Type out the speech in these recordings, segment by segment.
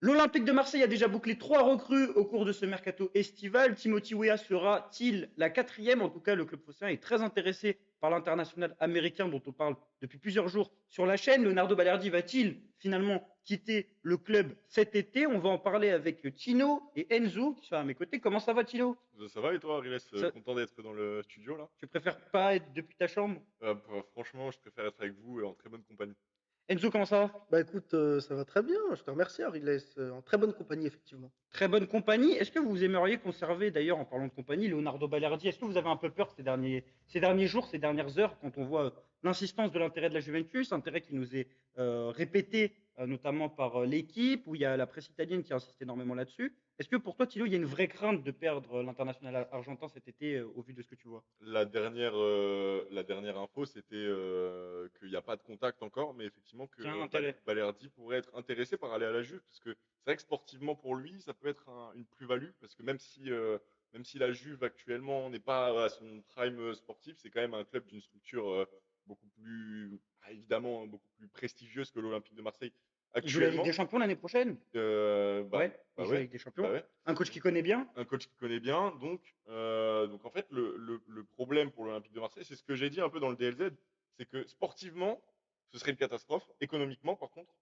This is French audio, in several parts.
L'Olympique de Marseille a déjà bouclé 3 recrues au cours de ce mercato estival. Timothy Weah sera-t-il la quatrième? En tout cas, le club phocéen est très intéressé par l'international américain dont on parle depuis plusieurs jours sur la chaîne. Leonardo Balerdi va-t-il finalement quitter le club cet été? On va en parler avec Tino et Enzo qui sont à mes côtés. Comment ça va, Tino? Ça va et toi, Riles, Ça- content d'être dans le studio là? Tu préfères pas être depuis ta chambre? Franchement, je préfère être avec vous et en très bonne compagnie. Enzo, comment ça va? Bah écoute, ça va très bien, je te remercie Ariles, en très bonne compagnie effectivement. Très bonne compagnie. Est-ce que vous aimeriez conserver, d'ailleurs, en parlant de compagnie, Leonardo Balerdi? Est-ce que vous avez un peu peur ces derniers jours, ces dernières heures, quand on voit l'insistance de l'intérêt de la Juventus, intérêt qui nous est répété notamment par l'équipe, où il y a la presse italienne qui insiste énormément là-dessus. Est-ce que pour toi, Thilo, il y a une vraie crainte de perdre l'international argentin cet été au vu de ce que tu vois? La dernière info, c'était qu'il n'y a pas de contact encore, mais effectivement que Qu'il y a un intérêt. Balerdi pourrait être intéressé par aller à la Juve, parce que c'est vrai que sportivement pour lui, ça peut être une plus-value, parce que même si la Juve actuellement n'est pas à son prime sportif, c'est quand même un club d'une structure beaucoup plus, évidemment, beaucoup plus prestigieuse que l'Olympique de Marseille Il joue la Ligue des actuellement. Champions l'année prochaine? Bah, Ouais, il bah joue la ouais, Ligue des bah Champions. ouais. Un coach qui connaît bien? Un coach qui connaît bien. Donc en fait, le problème pour l'Olympique de Marseille, c'est ce que j'ai dit un peu dans le DLZ, c'est que sportivement, ce serait une catastrophe. Économiquement, par contre,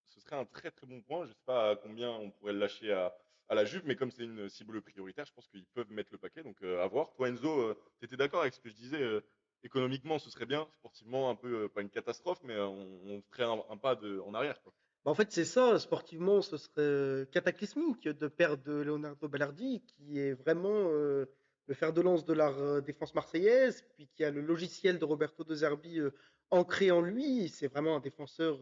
ce serait un très très bon point. Je ne sais pas à combien on pourrait le lâcher à la Juve, mais comme c'est une cible prioritaire, je pense qu'ils peuvent mettre le paquet. Donc à voir. Toi, Enzo, tu étais d'accord avec ce que je disais économiquement, ce serait bien. Sportivement, un peu, pas une catastrophe, mais on ferait un pas en arrière, quoi. Bah en fait c'est ça, sportivement ce serait cataclysmique de perdre Leonardo Balerdi qui est vraiment le fer de lance de la défense marseillaise, puis qui a le logiciel de Roberto De Zerbi ancré en lui, c'est vraiment un défenseur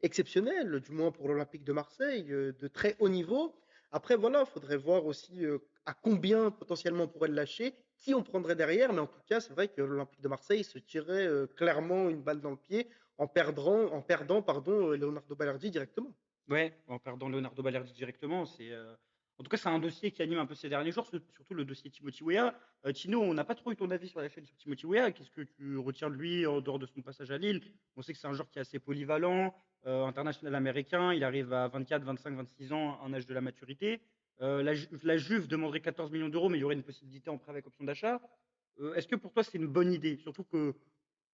exceptionnel, du moins pour l'Olympique de Marseille, de très haut niveau. Après voilà, il faudrait voir aussi à combien potentiellement on pourrait le lâcher, qui on prendrait derrière, mais en tout cas c'est vrai que l'Olympique de Marseille se tirait clairement une balle dans le pied en perdant pardon, Leonardo Balerdi directement. Ouais, en perdant Leonardo Balerdi directement, en tout cas, c'est un dossier qui anime un peu ces derniers jours, surtout le dossier Timothy Weah. Tino, on n'a pas trop eu ton avis sur la chaîne sur Timothy Weah. Qu'est-ce que tu retiens de lui en dehors de son passage à Lille? On sait que c'est un joueur qui est assez polyvalent, international américain. Il arrive à 24, 25, 26 ans, un âge de la maturité. La Juve demanderait 14 millions d'euros, mais il y aurait une possibilité en prêt avec option d'achat. Est-ce que pour toi, c'est une bonne idée? Surtout que,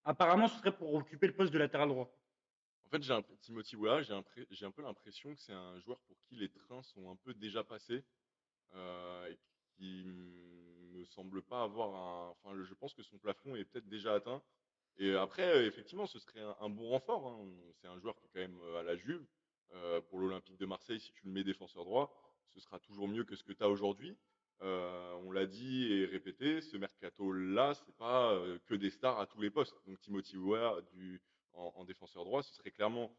apparemment, ce serait pour occuper le poste de latéral droit. En fait, Timothy Weah, j'ai un peu l'impression que c'est un joueur pour qui les trains sont un peu déjà passés et qui me semble pas avoir un. Enfin, je pense que son plafond est peut-être déjà atteint. Et après, effectivement, ce serait un bon renfort, hein. C'est un joueur qui est quand même à la Juve. Pour l'Olympique de Marseille, si tu le mets défenseur droit, ce sera toujours mieux que ce que tu as aujourd'hui. On l'a dit et répété, ce mercato-là, c'est pas que des stars à tous les postes. Donc Timothy Weah en défenseur droit, ce serait clairement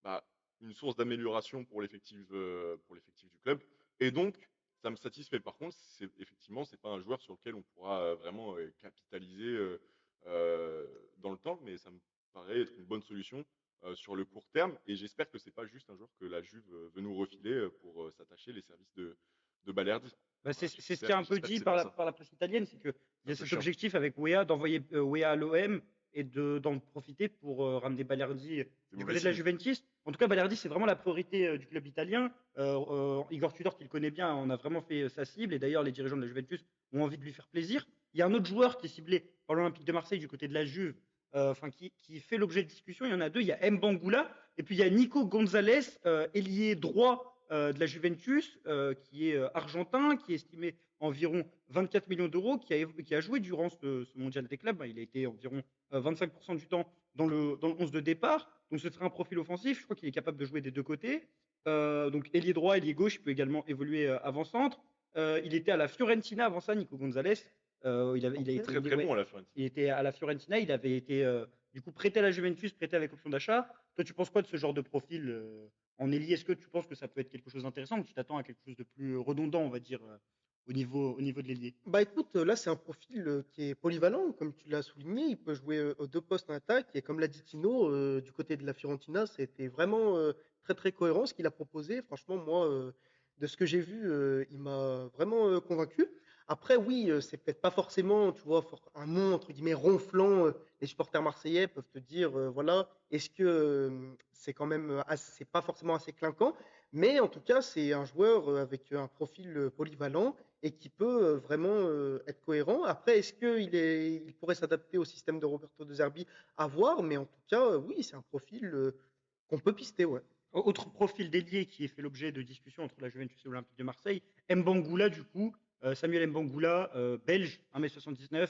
bah, une source d'amélioration pour l'effectif du club. Et donc, ça me satisfait. Par contre, effectivement, c'est pas un joueur sur lequel on pourra vraiment capitaliser dans le temps, mais ça me paraît être une bonne solution sur le court terme. Et j'espère que c'est pas juste un joueur que la Juve veut nous refiler pour s'attacher les services de Balerdi. Bah, Voilà, c'est ce qui est un peu j'espère que dit c'est pas ça. par la presse italienne, c'est qu'il C'est y un a peu cet chiant. objectif avec Wea d'envoyer Wea à l'OM et d'en profiter pour ramener Balerdi C'est du mauvais côté de la signe. Juventus. En tout cas, Balerdi, c'est vraiment la priorité du club italien. Igor Tudor, qui le connaît bien, en a vraiment fait sa cible. Et d'ailleurs, les dirigeants de la Juventus ont envie de lui faire plaisir. Il y a un autre joueur qui est ciblé par l'Olympique de Marseille du côté de la Juve, qui fait l'objet de discussion. Il y en a deux. Il y a Mbangula et puis il y a Nico Gonzalez, ailier droit de la Juventus, qui est argentin, qui est estimé environ 24 millions d'euros, qui a joué durant ce mondial des clubs. Il a été environ 25% du temps dans le 11 de départ. Donc ce serait un profil offensif. Je crois qu'il est capable de jouer des deux côtés. Donc ailier droit, ailier gauche, il peut également évoluer avant-centre. Il était à la Fiorentina avant ça, Nico Gonzalez. Ok. Très très Ouais, bon à la Fiorentina. il était à la Fiorentina. Il avait été du coup prêté à la Juventus, prêté avec option d'achat. Toi, tu penses quoi de ce genre de profil en ailier? Est-ce que tu penses que ça peut être quelque chose d'intéressant ou tu t'attends à quelque chose de plus redondant, on va dire, au niveau de l'ailier? Bah écoute, là c'est un profil qui est polyvalent, comme tu l'as souligné, il peut jouer aux deux postes en attaque, et comme l'a dit Tino, du côté de la Fiorentina, c'était vraiment très très cohérent ce qu'il a proposé. Franchement, moi, de ce que j'ai vu, il m'a vraiment convaincu. Après, oui, c'est peut-être pas forcément, tu vois, un nom entre guillemets ronflant. Les supporters marseillais peuvent te dire, voilà, est-ce que c'est quand même, c'est pas forcément assez clinquant. Mais en tout cas, c'est un joueur avec un profil polyvalent et qui peut vraiment être cohérent. Après, il pourrait s'adapter au système de Roberto De Zerbi? À voir, mais en tout cas, oui, c'est un profil qu'on peut pister, ouais. Autre profil dédié qui est fait l'objet de discussions entre la Juventus et l'Olympique de Marseille, Mbangoula du coup, Samuel Mbangoula, belge, 1,79 m,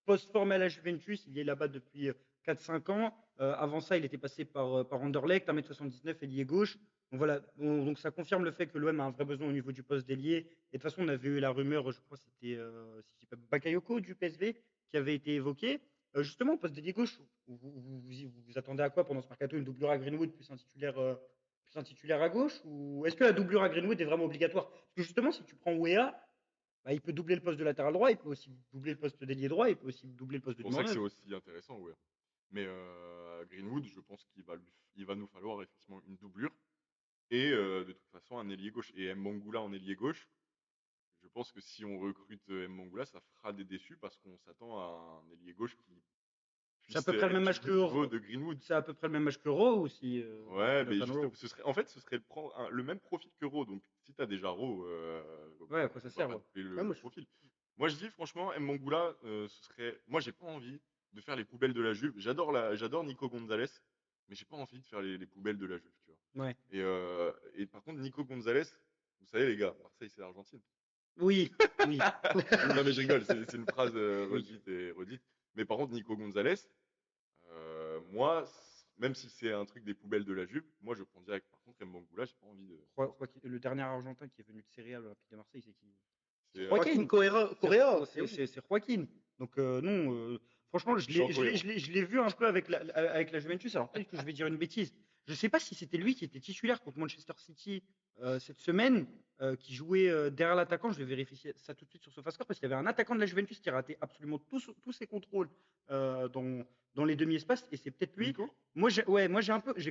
post-formé à la Juventus, il est là-bas depuis 4-5 ans. Avant ça, il était passé par Anderlecht, 1,79 m, ailier gauche. Donc voilà, donc ça confirme le fait que l'OM a un vrai besoin au niveau du poste d'ailier. Et de toute façon, on avait eu la rumeur, je crois que c'était si je dis pas Bakayoko du PSV qui avait été évoqué. Justement, au poste d'ailier gauche, vous attendez à quoi pendant ce mercato? Une doublure à Greenwood plus un titulaire à gauche? Ou est-ce que la doublure à Greenwood est vraiment obligatoire? Parce que justement, si tu prends Wea, bah, il peut doubler le poste de latéral droit, il peut aussi doubler le poste d'ailier droit, il peut aussi doubler le poste C'est de pour ça numéro que c'est 9. aussi intéressant, ouais. Mais Greenwood, je pense il va nous falloir effectivement une doublure et de toute façon un ailier gauche. Et Mbangoula en ailier gauche, je pense que si on recrute Mbangoula, ça fera des déçus parce qu'on s'attend à un ailier gauche qui C'est à puisse peu près le être même du âge que niveau de Greenwood. c'est à peu près le même âge que Rowe aussi, Ouais, mais Jonathan Rowe. juste, en fait, ce serait le même profil que Raw. Donc, si tu as déjà Raw, Ouais, à quoi ça on va sert, pas ouais. doubler Ouais, le moi, profil. Moi, je dis franchement, Mbangoula, ce serait. Moi, j'ai pas envie de faire les poubelles de la Juve. J'adore Nico Gonzalez, mais j'ai pas envie de faire les poubelles de la Juve, tu vois. Ouais. Et par contre, Nico Gonzalez, vous savez, les gars, Marseille, c'est l'Argentine. Oui, oui, Non, mais je rigole, c'est une phrase oui. redite et redite. Mais par contre, Nico Gonzalez, moi, même si c'est un truc des poubelles de la Juve, moi je prends direct. Par contre, Mbangoula, j'ai pas envie de. Le dernier Argentin qui est venu de Serie A à l'Olympique de Marseille, c'est qui? C'est C'est Joaquin Joaquin. Correa, eh oui. C'est Joaquin. Donc non, franchement, méchant cohérent. je l'ai vu un peu avec la Juventus. Alors peut-être que je vais dire une bêtise. Je ne sais pas si c'était lui qui était titulaire contre Manchester City cette semaine, qui jouait derrière l'attaquant. Je vais vérifier ça tout de suite sur SofaScore parce qu'il y avait un attaquant de la Juventus qui ratait absolument tous ses contrôles dans les demi-espaces et c'est peut-être lui. Nico, Moi j'ai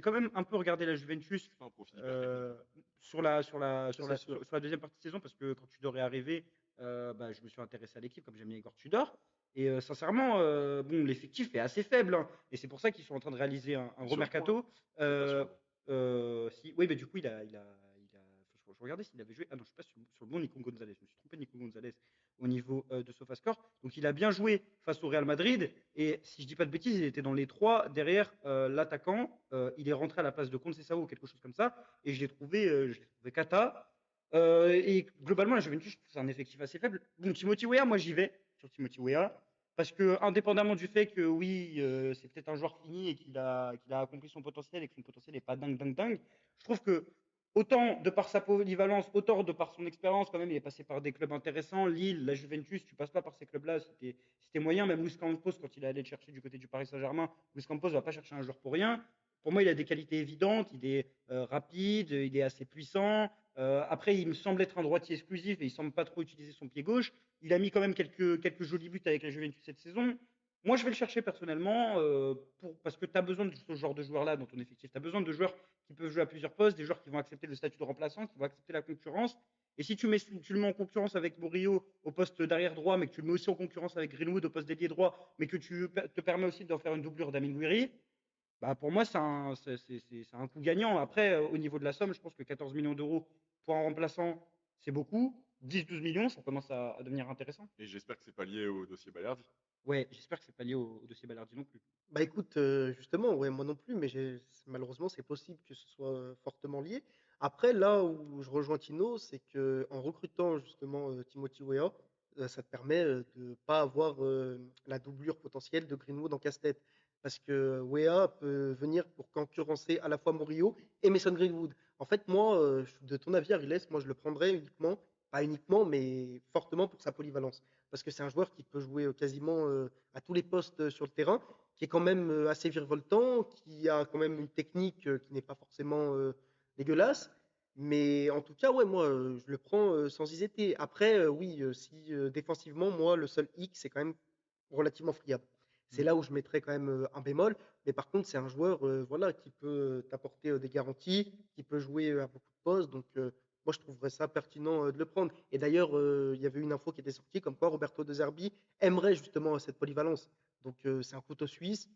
quand même un peu regardé la Juventus c'est pas un profil hyper technique. euh, Ça, c'est sûr. sur la deuxième partie de saison parce que quand Tudor est arrivé, bah, je me suis intéressé à l'équipe comme j'aime bien Igor Tudor. Et sincèrement, bon, l'effectif est assez faible, hein, et c'est pour ça qu'ils sont en train de réaliser un Mais gros sur le point, mercato. c'est pas sûr. Oui, mais du coup, je regardais s'il avait joué. Ah non, je suis pas sur le bon Nico Gonzalez. Je me suis trompé de Nico Gonzalez au niveau de SofaScore. Donc il a bien joué face au Real Madrid. Et si je dis pas de bêtises, il était dans les trois derrière l'attaquant. Il est rentré à la place de Conceição ou quelque chose comme ça. Et je l'ai trouvé cata. Et globalement, la Juventus, je trouve que c'est un effectif assez faible. Bon, Timothy Weah, moi j'y vais sur Timothy Weah. Parce que, indépendamment du fait que oui, c'est peut-être un joueur fini et qu'il a accompli son potentiel et que son potentiel n'est pas dingue, je trouve que autant de par sa polyvalence, autant de par son expérience, quand même, il est passé par des clubs intéressants. Lille, la Juventus, tu passes pas par ces clubs-là, c'était moyen. Même Luis Campos, quand il est allé le chercher du côté du Paris Saint-Germain, Luis Campos ne va pas chercher un joueur pour rien. Pour moi, il a des qualités évidentes, il est rapide, il est assez puissant. Après, il me semble être un droitier exclusif et il semble pas trop utiliser son pied gauche. Il a mis quand même quelques jolis buts avec la Juventus cette saison. Moi, je vais le chercher personnellement parce que tu as besoin de ce genre de joueurs-là dans ton effectif. Tu as besoin de joueurs qui peuvent jouer à plusieurs postes, des joueurs qui vont accepter le statut de remplaçant, qui vont accepter la concurrence. Et si tu le mets en concurrence avec Murillo au poste d'arrière droit, mais que tu le mets aussi en concurrence avec Greenwood au poste d'ailier droit, mais que tu te permets aussi d'en faire une doublure d'Amin Gouiri, bah pour moi, c'est un coup gagnant. Après, au niveau de la somme, je pense que 14 millions d'euros pour un remplaçant, c'est beaucoup. 10-12 millions, ça commence à devenir intéressant. Et j'espère que c'est pas lié au dossier Balerdi. Ouais, j'espère que c'est pas lié au dossier Ballardi non plus. Bah écoute, justement, ouais, moi non plus, mais malheureusement, c'est possible que ce soit fortement lié. Après, là où je rejoins Tino, c'est que en recrutant justement Timothy Weah, ça te permet de pas avoir la doublure potentielle de Greenwood en casse-tête. Parce que Weah peut venir pour concurrencer à la fois Murillo et Mason Greenwood. En fait, moi, je suis de ton avis, Ariles, moi je le prendrais uniquement, pas uniquement, mais fortement pour sa polyvalence. Parce que c'est un joueur qui peut jouer quasiment à tous les postes sur le terrain, qui est quand même assez virevoltant, qui a quand même une technique qui n'est pas forcément dégueulasse. Mais en tout cas, ouais, moi, je le prends sans hésiter. Après, oui, si défensivement, moi, le seul hic, c'est quand même relativement friable. C'est Mm. là où je mettrais quand même un bémol. Mais par contre, c'est un joueur voilà, qui peut t'apporter des garanties, qui peut jouer à beaucoup de postes. Donc, moi, je trouverais ça pertinent de le prendre. Et d'ailleurs, il y avait une info qui était sortie comme quoi Roberto De Zerbi aimerait justement cette polyvalence. Donc, c'est un couteau suisse.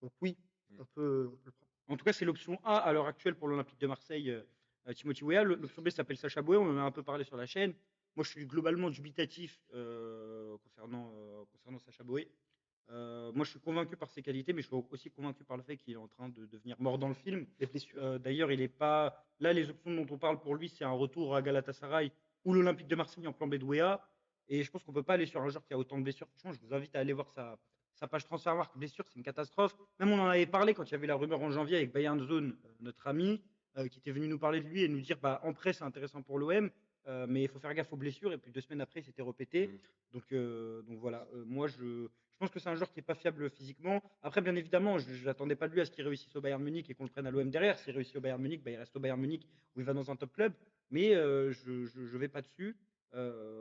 Donc, oui, Mm. on peut le prendre. En tout cas, c'est l'option A à l'heure actuelle pour l'Olympique de Marseille Timothy Weah. L'option B s'appelle Sacha Boey, on en a un peu parlé sur la chaîne. Moi, je suis globalement dubitatif concernant Sacha Boey. Moi, je suis convaincu par ses qualités, mais je suis aussi convaincu par le fait qu'il est en train de devenir mort dans le film. Les blessures. D'ailleurs, il est pas. Là, les options dont on parle pour lui, c'est un retour à Galatasaray ou l'Olympique de Marseille en plan B de Weah. Et je pense qu'on peut pas aller sur un joueur qui a autant de blessures. Franchement, je vous invite à aller voir sa page Transfermarkt. Blessure, c'est une catastrophe. Même on en avait parlé quand il y avait la rumeur en janvier avec Bayern Zone, notre ami, qui était venu nous parler de lui et nous dire bah, en prêt, c'est intéressant pour l'OM. Mais il faut faire gaffe aux blessures. Et puis 2 semaines après, il s'était repété. Mm. Donc voilà, moi je pense que c'est un joueur qui n'est pas fiable physiquement. Après, bien évidemment, je n'attendais pas de lui à ce qu'il réussisse au Bayern Munich et qu'on le prenne à l'OM derrière. S'il réussit au Bayern Munich, bah, il reste au Bayern Munich où il va dans un top club. Mais je vais pas dessus.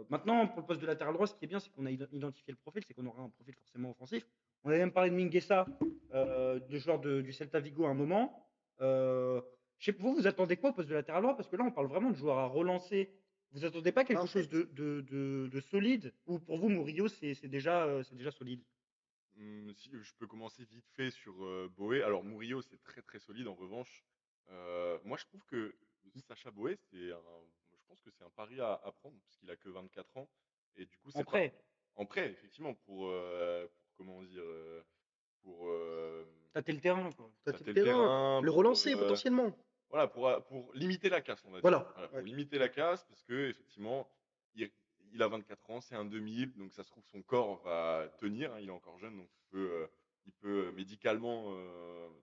Maintenant, pour le poste de latéral droit, ce qui est bien, c'est qu'on a identifié le profil, c'est qu'on aura un profil forcément offensif. On avait même parlé de Mingueza, de joueur du Celta Vigo à un moment. Je sais, vous attendez quoi au poste de latéral droit? Parce que là, on parle vraiment de joueurs à relancer. Vous attendez pas quelque En chose fait, de solide? Ou pour vous, Murillo, c'est déjà solide? Si je peux commencer vite fait sur Boé. Alors Murillo, c'est très très solide. En revanche, moi je trouve que Sacha Boé, je pense que c'est un pari à prendre parce qu'il a que 24 ans et du coup En c'est pas prêt, en prêt effectivement pour comment dire pour tâter le terrain, quoi. tâter le tâter le terrain, terrain, le relancer potentiellement. voilà, pour limiter la casse, on va dire. Voilà. Voilà, pour Ouais. limiter la casse, parce que effectivement, il, il a 24 ans, c'est un 2000, donc ça se trouve son corps va tenir, hein, il est encore jeune, donc il peut médicalement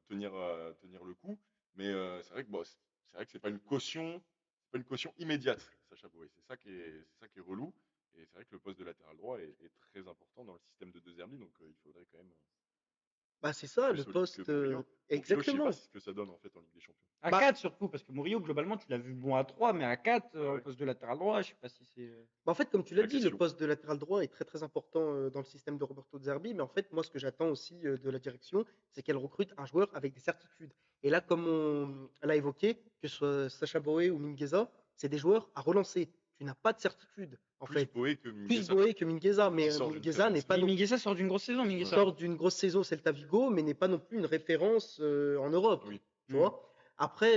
tenir le coup. Mais c'est vrai que bon, c'est vrai que c'est pas une caution immédiate, Sacha Boey. C'est ça qui est relou. Et c'est vrai que le poste de latéral droit est très important dans le système de deux Zerbi, donc il faudrait quand même Bah, c'est ça, plus le solide que poste. Murillo. Murillo, je sais pas Exactement. ce que ça donne en fait en Ligue des Champions. À Bah, 4 surtout, parce que Murillo, globalement, tu l'as vu bon à 3, mais à 4, Ah en ouais, poste de latéral droit, je sais pas si c'est. En fait, comme tu c'est l'as la dit, le question. poste de latéral droit est très très important dans le système de Roberto De Zerbi. Mais en fait, moi, ce que j'attends aussi de la direction, c'est qu'elle recrute un joueur avec des certitudes. Et là, comme on l'a évoqué, que ce soit Sacha Boey ou Mingueza, c'est des joueurs à relancer. Tu n'as pas de certitude, en Plus fait. Boé que Plus Mingueza, Boey que Mingueza, mais qui sort d'une très Mingueza bonne n'est pas saison. non Mingueza sort d'une grosse saison, Ouais. Mingueza. sort d'une grosse saison au Celta Vigo, mais n'est pas non plus une référence en Europe. Oui. Tu vois. Après,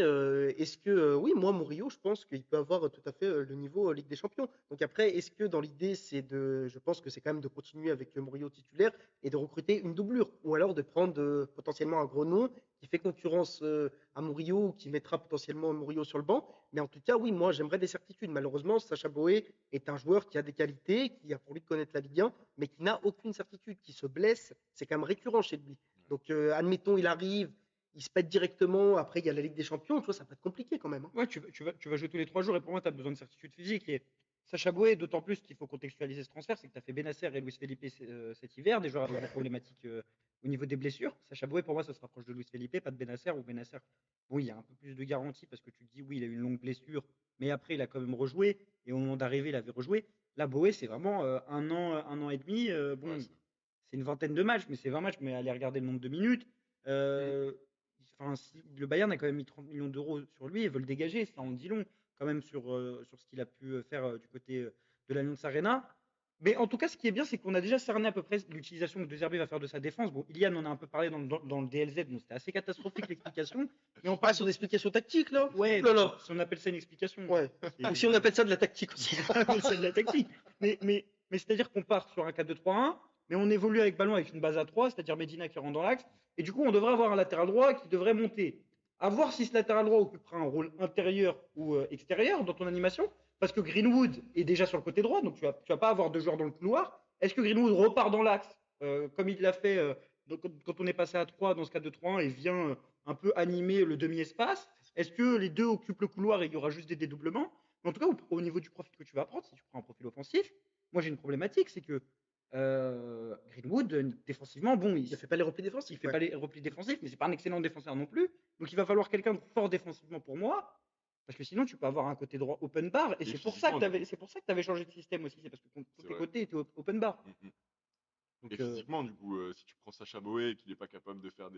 est-ce que, oui, moi, Murillo, je pense qu'il peut avoir tout à fait le niveau Ligue des Champions. Donc après, est-ce que dans l'idée, je pense que c'est quand même de continuer avec Murillo titulaire et de recruter une doublure, ou alors de prendre potentiellement un gros nom qui fait concurrence à Murillo, ou qui mettra potentiellement Murillo sur le banc. Mais en tout cas, oui, moi, j'aimerais des certitudes. Malheureusement, Sacha Boey est un joueur qui a des qualités, qui a pour lui de connaître la Ligue 1, mais qui n'a aucune certitude, qui se blesse. C'est quand même récurrent chez lui. Donc, admettons, il arrive, il se pète directement. Après, il y a la Ligue des Champions. Tu vois, ça peut être compliqué quand même. Hein. Ouais, tu vas jouer tous les 3 jours et pour moi, tu as besoin de certitude physique. Et Sacha Boey, d'autant plus qu'il faut contextualiser ce transfert, c'est que tu as fait Benasser et Luis Felipe cet hiver, des joueurs avec des problématiques au niveau des blessures. Sacha Boey, pour moi, ça se rapproche de Luis Felipe, pas de Benasser. Ou Benasser, bon, il y a un peu plus de garantie parce que tu te dis, oui, il a eu une longue blessure, mais après, il a quand même rejoué. Et au moment d'arriver, il avait rejoué. Là, Boey, c'est vraiment 1 an et demi. Ouais, Bon, c'est une vingtaine de matchs, mais c'est 20 matchs, mais allez regarder le nombre de minutes. Euh, Enfin, le Bayern a quand même mis 30 millions d'euros sur lui et veut le dégager. Ça en dit long quand même sur ce qu'il a pu faire du côté de l'Allianz Arena. Mais en tout cas, ce qui est bien, c'est qu'on a déjà cerné à peu près l'utilisation que De Zerbi va faire de sa défense. Bon, Ilian en a un peu parlé dans le DLZ, donc c'était assez catastrophique l'explication. Mais on Ah, parle sur des explications tactiques, là. ouais, Ouh là là. si on appelle ça une explication. Ouais. c'est- Ou si on appelle ça de la tactique aussi. on appelle ça de la tactique. Mais c'est-à-dire qu'on part sur un 4-2-3-1, mais on évolue avec ballon avec une base à 3, c'est-à-dire Medina qui rentre dans l'axe. Et du coup, on devrait avoir un latéral droit qui devrait monter. À voir si ce latéral droit occupera un rôle intérieur ou extérieur dans ton animation, parce que Greenwood est déjà sur le côté droit, donc tu vas pas avoir 2 joueurs dans le couloir. Est-ce que Greenwood repart dans l'axe, comme il l'a fait quand on est passé à 3 dans ce 4-2-3-1 et vient un peu animer le demi-espace? Est-ce que les deux occupent le couloir et il y aura juste des dédoublements? Mais en tout cas, au niveau du profil que tu vas prendre, si tu prends un profil offensif, moi j'ai une problématique, c'est que Greenwood, défensivement, bon, Il ne fait pas les replis il défensifs. fait Ouais. pas les replis défensifs, mais c'est pas un excellent défenseur non plus. Donc il va falloir quelqu'un de fort défensivement pour moi, parce que sinon tu peux avoir un côté droit open bar. Et Et c'est pour ça que physiquement, tu avais changé de système aussi, c'est parce que tous c'est tes vrai. côtés étaient open bar. Et Donc physiquement, du coup, si tu prends Sacha Boey et qu'il n'est pas capable de faire ça.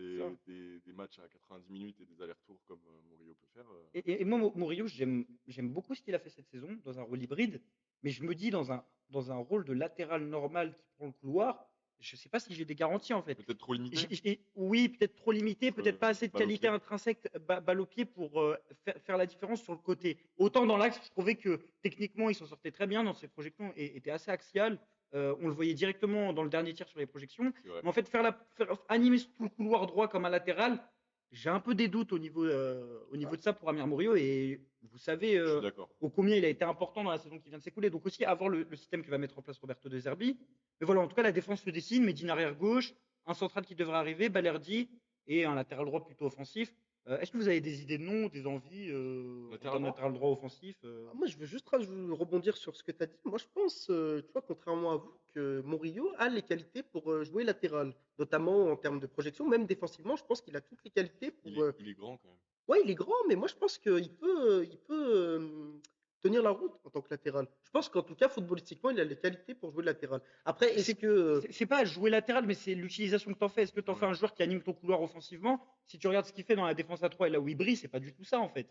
des matchs à 90 minutes et des allers-retours comme Murillo peut faire, Et moi, Murillo, j'aime beaucoup ce qu'il a fait cette saison dans un rôle hybride, mais je me dis dans un rôle de latéral normal qui prend le couloir, je sais pas si j'ai des garanties en fait. Peut-être trop limité? Oui, peut-être trop limité, peut-être pas assez de Balle au qualité pied? intrinsèque, balle au pied pour faire la différence sur le côté. Autant dans l'axe, je trouvais que techniquement, il s'en sortait très bien dans ses projections et était assez axial. On le voyait directement dans le dernier tir sur les projections. C'est vrai. Mais en fait, animer tout le couloir droit comme un latéral, j'ai un peu des doutes au niveau de ça pour Amir Morio. Et vous savez Je suis d'accord. ô combien il a été important dans la saison qui vient de s'écouler. Donc aussi avoir le système que va mettre en place Roberto De Zerbi. Mais voilà, en tout cas, la défense se dessine. Medine arrière gauche, un central qui devrait arriver, Balerdi et un latéral droit plutôt offensif. Est-ce que vous avez des idées de nom, des envies Latéral d'un droit? latéral droit offensif Moi, je veux juste rebondir sur ce que tu as dit. Moi, je pense, tu vois, contrairement à vous, que Murillo a les qualités pour jouer latéral, notamment en termes de projection, même défensivement. Je pense qu'il a toutes les qualités pour. Il est grand quand même. Ouais, il est grand, mais moi, je pense qu'il peut tenir la route en tant que latéral. Je pense qu'en tout cas, footballistiquement, il a les qualités pour jouer latéral. Après, est-ce C'est que. c'est pas jouer latéral, mais c'est l'utilisation que tu en fais. Est-ce que tu en fais Ouais. un joueur qui anime ton couloir offensivement? Si tu regardes ce qu'il fait dans la défense à 3 et là où il brille, c'est pas du tout ça en fait.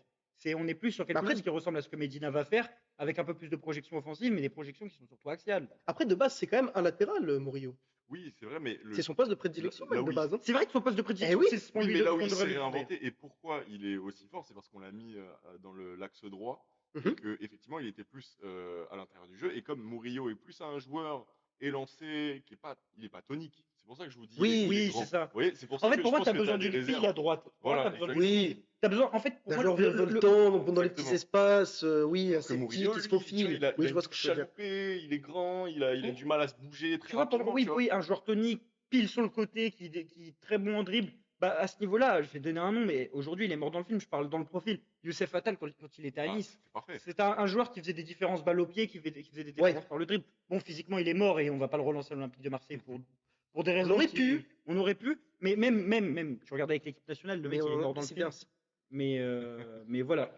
On est plus sur quelque Après, chose qui ressemble à ce que Medina va faire, avec un peu plus de projection offensive, mais des projections qui sont surtout axiales. après, de base, c'est quand même un latéral, Murillo. Oui, c'est vrai, mais C'est son poste de prédilection, là même où de base, hein. C'est vrai que son poste de Eh prédilection, oui, c'est ce qu'on oui, lui mais là où qu'on il devrait s'est lui trouver. réinventé et pourquoi il est aussi fort, c'est parce qu'on l'a mis dans l'axe droit et Mhm. que effectivement il était plus à l'intérieur du jeu. Et comme Murillo est plus un joueur élancé, il est pas tonique. C'est pour ça que je vous dis il est Oui, grand. c'est ça. Vous voyez, c'est pour En ça fait, que pour je moi, pense tu as que tu besoin as des d'une pile réserves. à droite. Pour moi, tu Voilà, as besoin d'une exactement. pile. T'as besoin, en fait, pour D'un moi, joueur virevoltant, bon dans les petits Exactement. espaces, oui, Alors que aseptique, Murillo, qui se lui, tu vois, faufile. il Oui, a je une vois ce touche que tu veux dire. chaloupée, il est grand, il a du mal à se bouger très Tu vois, rapidement, tu vois. oui, un joueur tonique, pile sur le côté, qui est très bon en dribble. Bah, à ce niveau-là, je vais donner un nom, mais aujourd'hui, il est mort dans le film. Je parle dans le profil. Youssef Attal, quand il était à Bah, Nice, c'est parfait. c'est un joueur qui faisait des différences balle au pied, qui faisait des Ouais, différences par le dribble. Bon, physiquement, il est mort et on va pas le relancer à l'Olympique de Marseille pour des on raisons aurait qui. pu, On aurait pu, mais même, tu regardes avec l'équipe nationale, le mais mec, il est on a mort dans le décidé film. ainsi. Mais voilà.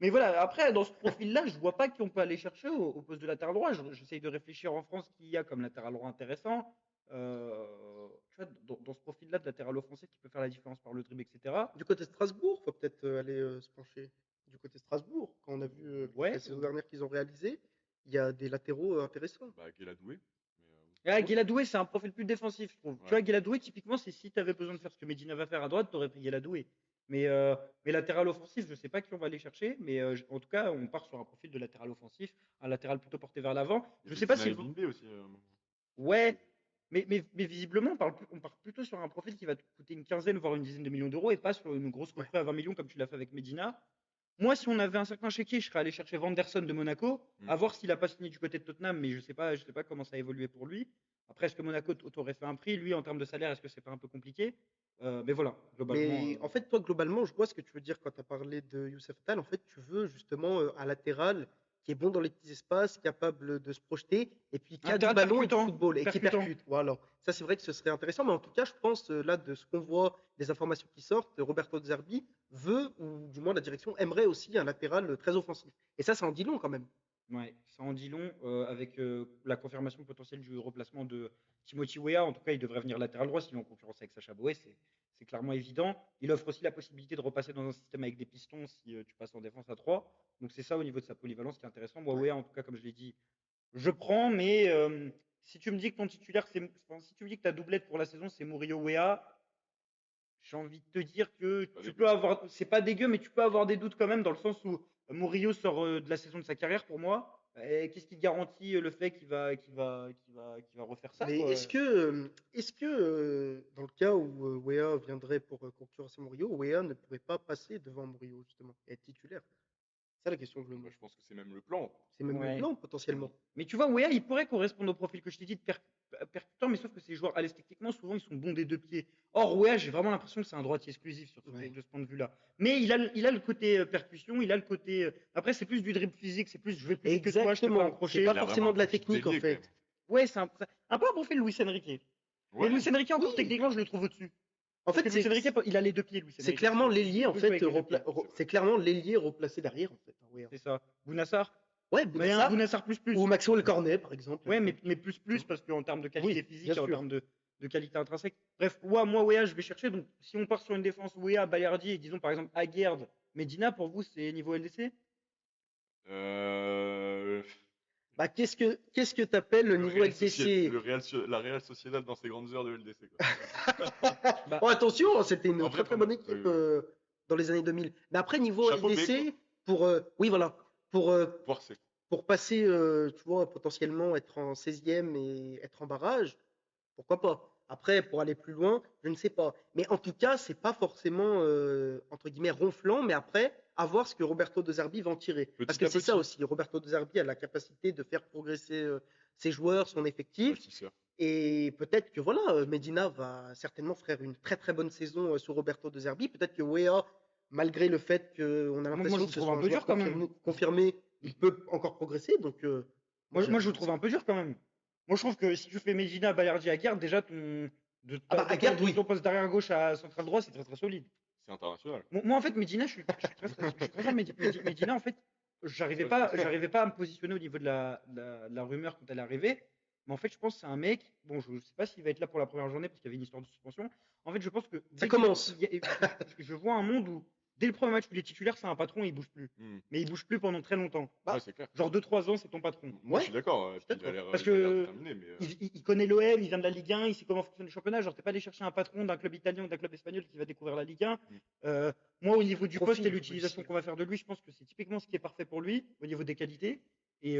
Mais voilà, après, dans ce profil-là, je vois pas qui on peut aller chercher au poste de latéral droit. J'essaye de réfléchir en France qui y a comme latéral droit intéressant. Tu vois, dans ce profil-là de latéral offensif qui peut faire la différence par le dribble, etc. Du côté de Strasbourg, faut peut-être aller se pencher. Du côté de Strasbourg, quand on a vu la Ouais. saison dernière qu'ils ont réalisé, il y a des latéraux intéressants. Bah, Guéladoué. Mais, Ah, Oui. Guéladoué, c'est un profil plus défensif, je trouve. Tu ouais. vois, Guéladoué, typiquement, c'est si tu avais besoin de faire ce que Medina va faire à droite, tu aurais pris Guéladoué. Mais latéral offensif, je sais pas qui on va aller chercher, mais en tout cas, on part sur un profil de latéral offensif, un latéral plutôt porté vers l'avant. Il y Je avait sais pas si. Ismaël Bimbe aussi. Ouais, mais visiblement, on part plutôt sur un profil qui va te coûter une quinzaine, voire une dizaine de millions d'euros, et pas sur une grosse Ouais. recrue à 20 millions comme tu l'as fait avec Medina. Moi, si on avait un certain chéquier, je serais allé chercher Vanderson de Monaco, Mm. à voir s'il a pas signé du côté de Tottenham, mais je sais pas comment ça a évolué pour lui. Après, est-ce que Monaco t'aurait fait un prix? Lui, en termes de salaire, est-ce que c'est pas un peu compliqué? Mais voilà, globalement. Mais en fait, toi, globalement, je vois ce que tu veux dire quand tu as parlé de Youssef Attal. En fait, tu veux justement un latéral qui est bon dans les petits espaces, capable de se projeter, et puis qui Un a du latéral ballon et du percutant. football, et qui Percutant. percute. Voilà. Ça, c'est vrai que ce serait intéressant. Mais en tout cas, je pense, là, de ce qu'on voit, des informations qui sortent, Roberto De Zerbi veut, ou du moins la direction aimerait aussi un latéral très offensif. Et ça en dit long quand même. Ouais, ça en dit long avec la confirmation potentielle du replacement de Timothy Weah. En tout cas, il devrait venir latéral droit, sinon en concurrence avec Sacha Boey, c'est clairement évident. Il offre aussi la possibilité de repasser dans un système avec des pistons si tu passes en défense à 3. Donc c'est ça au niveau de sa polyvalence qui est intéressant. Moi, Ouais. Weah, en tout cas, comme je l'ai dit, je prends, mais si tu me dis que ton titulaire, si tu me dis que ta doublette pour la saison, c'est Murillo Weah, j'ai envie de te dire que Pas tu dégueu. peux avoir, c'est pas dégueu, mais tu peux avoir des doutes quand même dans le sens où Murillo sort de la saison de sa carrière pour moi. Et qu'est-ce qui garantit le fait qu'il va refaire ça, Mais quoi? est-ce que dans le cas où Weah viendrait pour concurrencer Murillo, Weah ne pourrait pas passer devant Murillo, justement, et être titulaire? C'est ça la question que je me Bah, pose. je pense que c'est même le plan. C'est même le Ouais. plan, potentiellement. Mais tu vois, Weah, il pourrait correspondre au profil que je t'ai dit de percutant, mais sauf que ces joueurs, allez, techniquement, souvent, ils sont bons des deux pieds. Or, Weah, j'ai vraiment l'impression que c'est un droitier exclusif Ouais. de ce point de vue-là. Mais il a le côté percussion, il a le côté. Après, c'est plus du dribble physique, c'est plus je vais plus vite que toi, je te fais un Exactement. C'est crochet. pas Il a vraiment forcément un de la profil technique, en d'ailier, quand même. fait. Ouais, c'est un peu un profil Luis Enrique. Mais Ouais. Luis Enrique, encore Oui. techniquement, je le trouve au-dessus. En Parce fait, que Luis Enrique, il a les deux pieds, Luis c'est Enrique. clairement l'ailier, en Il peut jouer fait, avec les deux pieds. c'est clairement l'ailier replacé derrière, en fait. C'est ça. Bounassar. Ouais, Mais un Bounassar Bounassar plus. ou Maxwell Cornet, par exemple, à Ouais, l'époque. mais plus parce qu'en termes de qualité Oui, physique bien et en sûr. termes de qualité intrinsèque. Bref, moi, Wea, je vais chercher. Donc, si on part sur une défense Wea, Balerdi et disons par exemple Aguerd, Medina, pour vous, c'est niveau LDC? Euh, Bah, qu'est-ce que t'appelles le niveau LDC? La Real Sociedad dans ses grandes heures de LDC, quoi. Bah, Oh, attention, c'était une En très vrai, très bonne équipe dans les années 2000. Mais après, niveau Chapeau B, LDC, oui, voilà, pour, Voire C. pour passer, tu vois, potentiellement être en 16e et être en barrage, pourquoi pas? Après, pour aller plus loin, je ne sais pas. Mais en tout cas, c'est pas forcément, entre guillemets, ronflant, mais après, à voir ce que Roberto De Zerbi va en tirer. Parce Petit que à c'est ça petit, aussi, Roberto De Zerbi a la capacité de faire progresser ses joueurs, son effectif. bâtisseur. Et peut-être que voilà, Medina va certainement faire une très très bonne saison sous Roberto De Zerbi. Peut-être que Wea, malgré le fait qu'on a moi, je l'impression le que ce trouve soit un un peu joueur dur quand même. confirmé, il peut encore progresser. Donc, moi, Moi, je le j'aime trouve ça. un peu dur quand même. Moi, je trouve que si tu fais Medina, Balerdi, Aguerd, déjà, Ah bah, Aguerd, oui. ton poste d'arrière gauche à central droit, c'est très très solide. C'est international. Moi, en fait, Medina, je suis très fan de Medina, en fait, j'arrivais pas à me positionner au niveau de la rumeur quand elle est arrivée. Mais en fait, je pense que c'est un mec, bon, je sais pas s'il va être là pour la première journée parce qu'il y avait une histoire de suspension. En fait, je pense que Ça dès commence. je vois un monde où, dès le premier match où il est titulaire, c'est un patron, il bouge plus. Hmm. Mais il bouge plus pendant très longtemps. Bah, Ouais, c'est clair. Genre 2-3 ans, c'est ton patron. Moi, ouais, je suis d'accord. Et je puis, suis d'accord. Parce il a l'air que déterminé, mais il connaît l'OM, il vient de la Ligue 1, il sait comment fonctionne le championnat. Genre, t'es pas allé chercher un patron d'un club italien ou d'un club espagnol qui va découvrir la Ligue 1. Mm. Moi, au niveau du poste Profil, et l'utilisation aussi. qu'on va faire de lui, je pense que c'est typiquement ce qui est parfait pour lui au niveau des qualités. Et Et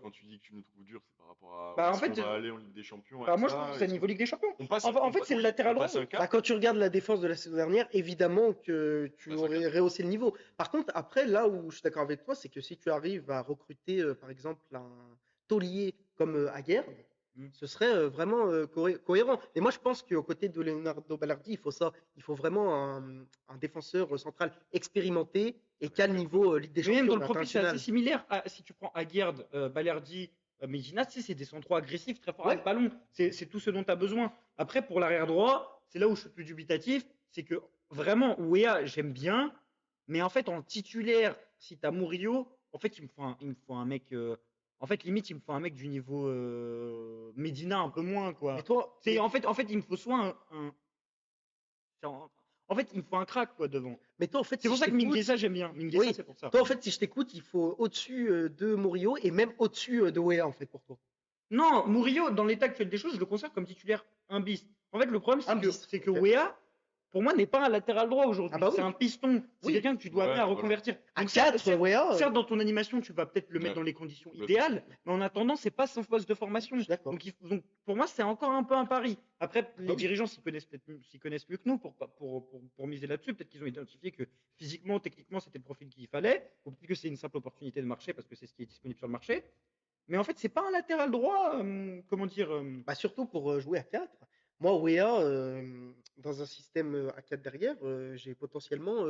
quand tu dis que tu nous trouves dur, c'est par rapport à bah, en est-ce qu'on fait, va aller en Ligue des Champions bah, avec moi, je trouve ça? que c'est Est-ce niveau qu'on Ligue des Champions. on passe, En fait, c'est le latéral on droit. passe un Bah, cap? quand tu regardes la défense de la saison dernière, évidemment que tu Bah, ça aurais rehaussé le niveau. Par contre, après, là où je suis d'accord avec toi, c'est que si tu arrives à recruter, par exemple, un taulier comme Aguerd, Mm. ce serait vraiment cohérent. Et moi, je pense qu'aux côtés de Leonardo Ballardi, il faut ça. Il faut vraiment un défenseur central expérimenté et qui a le niveau Ligue des Mais même dans Champions le profil, c'est assez international. similaire. Si tu prends Aguerd, Balerdi, Medina, tu sais, c'est des centraux agressifs, très forts Ouais, avec ballon. C'est tout ce dont tu as besoin. Après, pour l'arrière droit, c'est là où je suis plus dubitatif. C'est que vraiment, Ouéa, j'aime bien. Mais en fait, en titulaire, si tu as Murillo, en fait, il me faut un mec. En fait, limite, il me faut un mec du niveau Medina un peu moins, mais quoi. toi, En fait, il me faut soit en fait, il me faut un crack, quoi, devant. mais toi, en fait, C'est si pour je ça que t'écoute, Mingueza, j'aime bien. Mingueza, oui, c'est pour ça. toi, en fait, si je t'écoute, il faut au-dessus de Murillo et même au-dessus de Wea, en fait, pour toi. Non, Murillo, dans l'état actuel des choses, je le considère comme titulaire un bis. En fait, le problème, Un bis, c'est que ok. Wea, pour moi, n'est pas un latéral droit Ah aujourd'hui. bah C'est oui, un piston. C'est oui. quelqu'un que tu dois Ouais, amener à voilà. reconvertir. À Donc, 4, Wea, certes, dans ton animation, tu vas peut-être le mettre Ouais, dans les conditions bah, idéales, mais en attendant, c'est pas son poste de formation. je suis d'accord. Donc, pour moi, c'est encore un peu un pari. Après, Bah les oui. dirigeants s'y connaissent mieux que nous pour miser là-dessus. Peut-être qu'ils ont identifié que physiquement, techniquement, c'était le profil qu'il fallait. Ou peut-être que c'est une simple opportunité de marché parce que c'est ce qui est disponible sur le marché. Mais en fait, c'est pas un latéral droit, comment dire. Bah surtout pour jouer à 4. Moi, Wea, dans un système à 4 derrière, j'ai potentiellement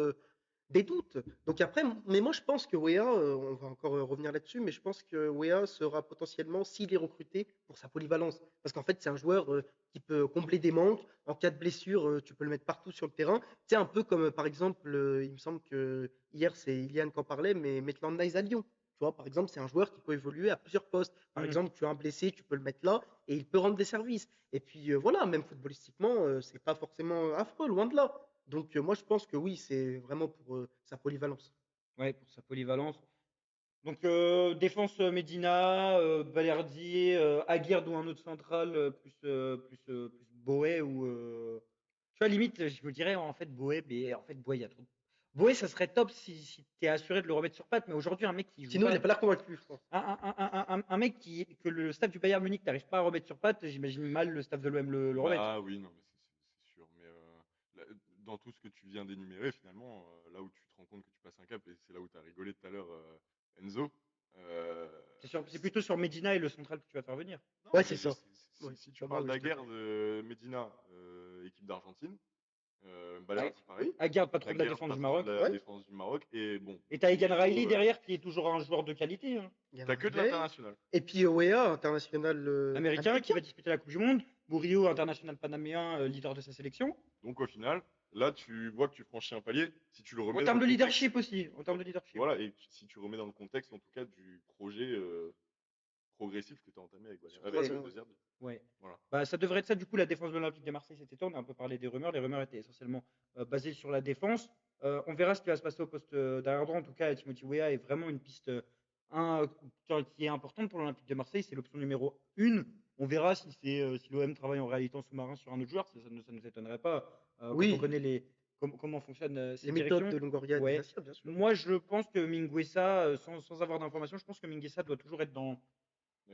des doutes. Donc après, mais moi je pense que Wea, on va encore revenir là-dessus, mais je pense que Wea sera potentiellement, s'il est recruté, pour sa polyvalence. Parce qu'en fait, c'est un joueur qui peut combler des manques. En cas de blessure, tu peux le mettre partout sur le terrain. C'est un peu comme, par exemple, il me semble que hier, c'est Iliane qui en parlait, mais Maitland Nice à Lyon. Tu vois, par exemple, c'est un joueur qui peut évoluer à plusieurs postes. Par exemple, tu as un blessé, tu peux le mettre là et il peut rendre des services. Et puis voilà, même footballistiquement, c'est pas forcément affreux, loin de là. Donc moi je pense que oui, c'est vraiment pour sa polyvalence. Ouais, pour sa polyvalence. Donc, défense Medina, Balerdi, Aguerd ou un autre central, plus Boé ou. Tu vois, limite, je me dirais en fait Boé, mais en fait, Boé, il y a trop. Boé, ça serait top si tu es assuré de le remettre sur patte, mais aujourd'hui, un mec qui joue Sinon, il pas. n'a pas l'air convaincu, je pense. Un mec que le staff du Bayern Munich n'arrive pas à remettre sur patte, j'imagine mal le staff de l'OM le remettre. bah oui, non, mais c'est sûr. Mais dans tout ce que tu viens d'énumérer, finalement, là où tu te rends compte que tu passes un cap, et c'est là où tu as rigolé tout à l'heure, Enzo. C'est plutôt sur Medina et le central que tu vas faire venir. Non, Ouais, mais c'est ça. Ouais, si tu pas mal, parles oui, je suis d'Aguerd, d'accord. Medina, équipe d'Argentine, Ah, Balerdi, pareil. Aguerd, patron de la Aguerd, défense du patron de Maroc. la Ouais. défense du Maroc. Et bon, Et t'as Egan Riley Murillo, derrière qui est toujours un joueur de qualité, hein. Yann t'as que de Riley. l'international. Et puis Wea, international Américain qui va disputer la Coupe du Monde. Murillo, international panaméen, leader de sa sélection. Donc au final, là, tu vois que tu franchis un palier. Si tu le En remets dans termes le de contexte, leadership aussi. En termes de leadership. voilà, et si tu remets dans le contexte, en tout cas, du projet progressif que tu as entamé avec Sur avec 3 ans. De Zerbi. Ouais. Voilà. Bah, ça devrait être ça, du coup, la défense de l'Olympique de Marseille cet été. On a un peu parlé des rumeurs. Les rumeurs étaient essentiellement basées sur la défense. On verra ce qui va se passer au poste d'arrière droit. En tout cas, Timothy Weah est vraiment une piste qui est importante pour l'Olympique de Marseille, c'est l'option numéro 1. On verra si l'OM travaille en réalité en sous-marin sur un autre joueur, ça nous étonnerait pas quand on Oui, connaît comment fonctionnent ces les méthodes directions. de Longoria et de Ouais. Nassia, bien sûr. Moi, je pense que Mingueza, sans avoir d'informations, je pense que Mingueza doit toujours être dans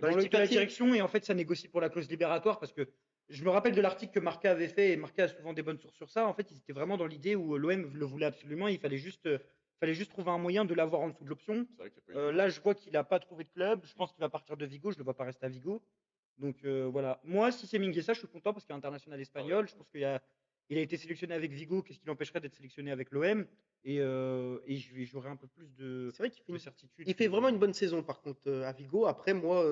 Dans les petits la papiers. direction, et en fait, ça négocie pour la clause libératoire parce que je me rappelle de l'article que Marca avait fait, et Marca a souvent des bonnes sources sur ça. En fait, ils étaient vraiment dans l'idée où l'OM le voulait absolument, il fallait juste trouver un moyen de l'avoir en dessous de l'option. C'est vrai qu'il n'y a pas eu de Là, je vois qu'il n'a pas trouvé de club. Je pense qu'il va partir de Vigo. Je ne le vois pas rester à Vigo. Donc voilà. Moi, si c'est Mingueza, je suis content parce qu'il est international espagnol. Je pense il a été sélectionné avec Vigo. Qu'est-ce qui l'empêcherait d'être sélectionné avec l'OM? Et j'aurai un peu plus de C'est vrai qu'il fait, certitude. il fait vraiment une bonne saison, par contre, à Vigo. Après, moi,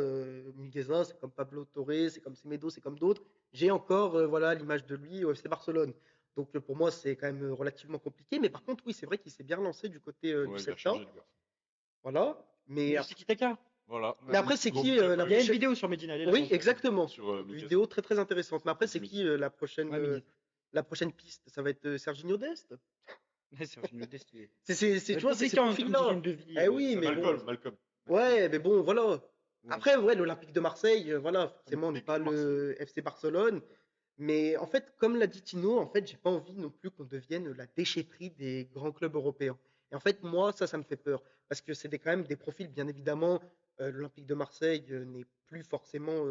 Mingueza, c'est comme Pablo Torre, c'est comme Semedo, c'est comme d'autres. J'ai encore voilà, l'image de lui au FC Barcelone. Donc pour moi, c'est quand même relativement compliqué. Mais par contre, oui, c'est vrai qu'il s'est bien lancé du côté du Ouais, il a Celta. changé le garçon. Voilà. Mais C'est Tiki-Taka. Voilà. Mais après, c'est Gros qui but, la Il y a une prochaine... vidéo sur Medina. Allez la Oui, voir. exactement. sur Une Mingueza. vidéo très très intéressante. Mais après, c'est qui la prochaine, Ouais, Mingueza. la prochaine piste? Ça va être Serginho Dest? Ouais, Serginho Dest, il est- Tu vois, c'est ce compliqué en profil-là. hygiène de vie. Eh oui, mais bon. Malcolm. Ouais, mais bon, voilà. Ouais. Après, ouais, l'Olympique de Marseille, voilà, forcément, on n'est Olympique pas de le FC Barcelone. Mais en fait, comme l'a dit Tino, en fait, j'ai pas envie non plus qu'on devienne la déchetterie des grands clubs européens. Et en fait, moi, ça me fait peur. Parce que c'est quand même des profils, bien évidemment. L'Olympique de Marseille n'est plus forcément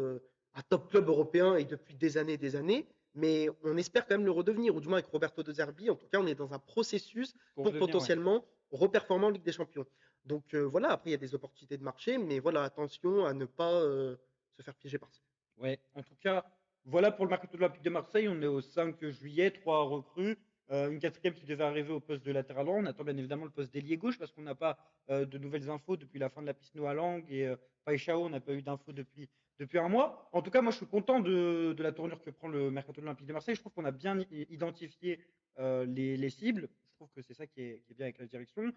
un top club européen et depuis des années et des années. Mais on espère quand même le redevenir, ou du moins avec Roberto De Zerbi. En tout cas, on est dans un processus pour redevenir, ouais. potentiellement reperformer en Ligue des Champions. Donc voilà, après, il y a des opportunités de marché, mais voilà, attention à ne pas se faire piéger par ça. Ouais, en tout cas, voilà pour le mercato de l'Olympique de Marseille. On est au 5 juillet, 3 recrues, une quatrième qui devait arriver au poste de latéral droit. On attend bien évidemment le poste d'ailier gauche parce qu'on n'a pas de nouvelles infos depuis la fin de la piste Noah Lang et Paixão, on n'a pas eu d'infos depuis un mois. En tout cas, moi je suis content de la tournure que prend le mercato de l'Olympique de Marseille. Je trouve qu'on a bien identifié les cibles. Je trouve que c'est ça qui est bien avec la direction.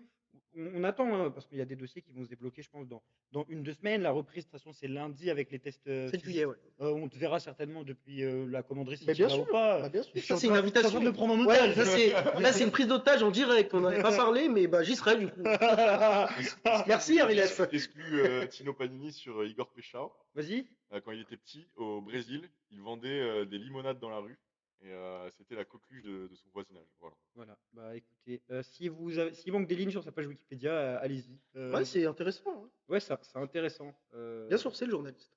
On attend hein, parce qu'il y a des dossiers qui vont se débloquer, je pense, dans 1-2 semaines. La reprise, de toute façon, c'est lundi avec les tests 7 physiques. juillet, ouais. On te verra certainement depuis la commanderie si Mais tu bien vas sûr, ou pas. bah bien sûr. Je suis Ça, en c'est une train- je suis en train invitation. de le prendre en Ouais, otage. là, c'est une prise d'otage en direct. On n'en avait pas parlé, mais bah, j'y serai du coup. Merci, Ariles. Exclu Tino Panini sur Igor Pechao. Vas-y. Quand il était petit, au Brésil, il vendait des limonades dans la rue. Et c'était la coqueluche de son voisinage. Voilà. Voilà. Bah écoutez, s'il manque des lignes sur sa page Wikipédia, allez-y. Ouais, c'est intéressant. Hein. Ouais, c'est intéressant. Bien sûr, c'est le journaliste.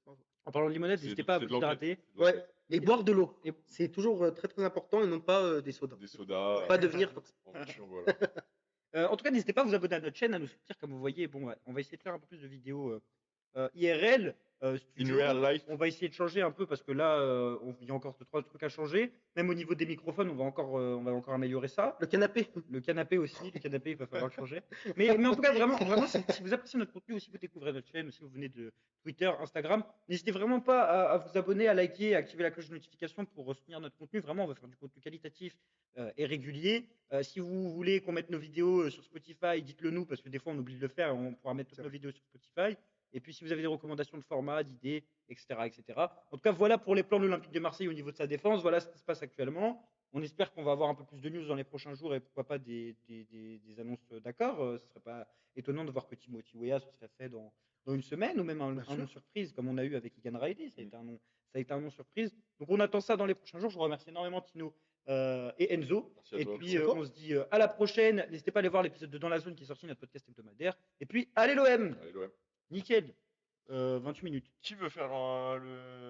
En parlant de limonade, C'est n'hésitez de- pas à c'est vous de l'enquête. hydrater. Ouais. Et boire de l'eau. Et- C'est toujours très très important et non pas des sodas. Des sodas. Pas devenir comme ça. En voiture, voilà. En tout cas, n'hésitez pas à vous abonner à notre chaîne, à nous soutenir. Comme vous voyez, bon, ouais, on va essayer de faire un peu plus de vidéos IRL. Studio. In real life. On va essayer de changer un peu parce que là, il y a encore 2-3 trucs à changer. Même au niveau des microphones, on va encore améliorer ça. Le canapé. Le canapé aussi, le canapé, il va falloir le changer. Mais en tout cas, vraiment, si vous appréciez notre contenu, aussi vous découvrez notre chaîne, aussi vous venez de Twitter, Instagram, n'hésitez vraiment pas à vous abonner, à liker, à activer la cloche de notification pour soutenir notre contenu. Vraiment, on va faire du contenu qualitatif et régulier. Si vous voulez qu'on mette nos vidéos sur Spotify, dites-le nous, parce que des fois on oublie de le faire, et on pourra mettre toutes nos vidéos sur Spotify. Et puis si vous avez des recommandations de format, d'idées, etc., etc. En tout cas, voilà pour les plans de l'Olympique de Marseille au niveau de sa défense. Voilà ce qui se passe actuellement. On espère qu'on va avoir un peu plus de news dans les prochains jours et pourquoi pas des annonces d'accord. Ce ne serait pas étonnant de voir que Timothy Weah se serait fait dans une semaine ou même un nom surprise comme on a eu avec Egan Riley. Ça a été un nom surprise. Donc on attend ça dans les prochains jours. Je vous remercie énormément Tino et Enzo. Merci à Et toi. puis on se dit à la prochaine. N'hésitez pas à aller voir l'épisode de Dans la Zone qui est sorti, notre podcast hebdomadaire. Et puis allez l'OM. Allez, l'OM. Nickel. 28 minutes. Qui veut faire le